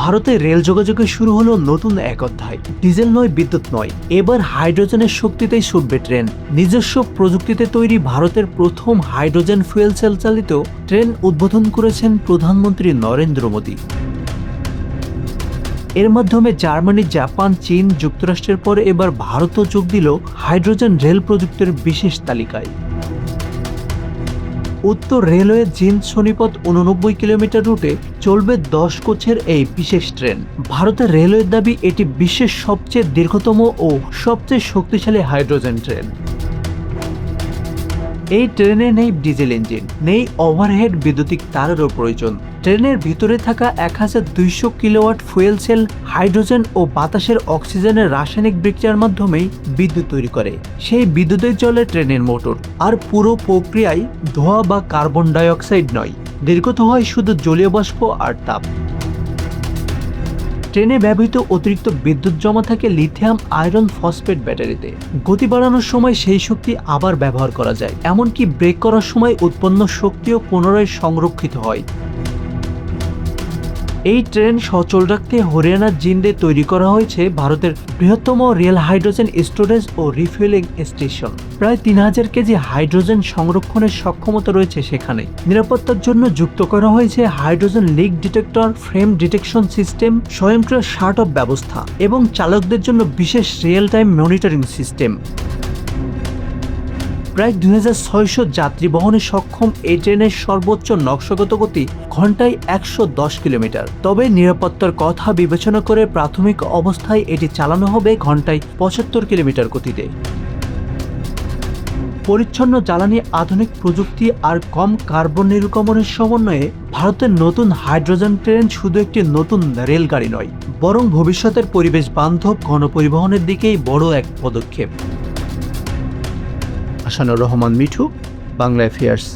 ভারতে রেল যোগাযোগে শুরু হলো নতুন এক অধ্যায়। ডিজেল নয়, বিদ্যুৎ নয়, এবার হাইড্রোজেনের শক্তিতেই ছুটবে ট্রেন। নিজস্ব প্রযুক্তিতে তৈরি ভারতের প্রথম হাইড্রোজেন ফুয়েল সেল চালিত ট্রেন উদ্বোধন করেছেন প্রধানমন্ত্রী নরেন্দ্র মোদী। এর মাধ্যমে জার্মানি, জাপান, চীন, যুক্তরাষ্ট্রের পরে এবার ভারতও যোগ দিল হাইড্রোজেন রেল প্রযুক্তির বিশেষ তালিকায়। উত্তর রেলওয়ে জিন্দ সোনিপত 89 কিলোমিটার রুটে চলবে 10 কোচের এই বিশেষ ট্রেন। ভারতের রেলওয়ের দাবি এটি বিশ্বের সবচেয়ে দীর্ঘতম ও সবচেয়ে শক্তিশালী হাইড্রোজেন ট্রেন। এই ট্রেনে নেই ডিজেল ইঞ্জিন, নেই ওভারহেড বৈদ্যুতিক তারেরও প্রয়োজন। ট্রেনের ভিতরে থাকা 1200 কিলোওয়াট ফুয়েল সেল হাইড্রোজেন ও বাতাসের অক্সিজেনের রাসায়নিক বিক্রিয়ার মাধ্যমেই বিদ্যুৎ তৈরি করে। সেই বিদ্যুতে চলে ট্রেনের মোটর। আর পুরো প্রক্রিয়ায় ধোঁয়া বা কার্বন ডাই অক্সাইড নয়, নির্গত হয় শুধু জলীয় বাষ্প আর তাপ। ট্রেনে ব্যবহৃত অতিরিক্ত বিদ্যুৎ জমা থাকে লিথিয়াম আয়রন ফসফেট ব্যাটারিতে। গতি বাড়ানোর সময় সেই শক্তি আবার ব্যবহার করা যায়। এমনকি ব্রেক করার সময় উৎপন্ন শক্তিও পুনরায় সংরক্ষিত হয়। এই ট্রেন সচল রাখতে হরিয়ানার জিন্দে তৈরি করা হয়েছে ভারতের বৃহত্তম রেল হাইড্রোজেন স্টোরেজ ও রিফুয়েলিং স্টেশন। প্রায় 3000 কেজি হাইড্রোজেন সংরক্ষণের সক্ষমতা রয়েছে সেখানে। নিরাপত্তার জন্য যুক্ত করা হয়েছে hydrogen leak detector, flame detection system, স্বয়ংক্রিয় শাট অফ ব্যবস্থা এবং চালকদের জন্য বিশেষ রিয়েল টাইম মনিটরিং সিস্টেম। প্রায় 2600 যাত্রী বহনে সক্ষম এই ট্রেনের সর্বোচ্চ নকশাগত গতি ঘন্টায় 110 কিলোমিটার। তবে নিরাপত্তার কথা বিবেচনা করে প্রাথমিক অবস্থায় এটি চালানো হবে ঘন্টায় 75 কিলোমিটার গতিতে। পরিচ্ছন্ন জ্বালানি, আধুনিক প্রযুক্তি আর কম কার্বন নির্গমনের সমন্বয়ে ভারতের নতুন হাইড্রোজেন ট্রেন শুধু একটি নতুন রেলগাড়ি নয়, বরং ভবিষ্যতের পরিবেশ বান্ধব গণপরিবহনের দিকেই বড় এক পদক্ষেপ। আসানুর রহমান মিঠু, বাংলা অ্যাফেয়ার্স।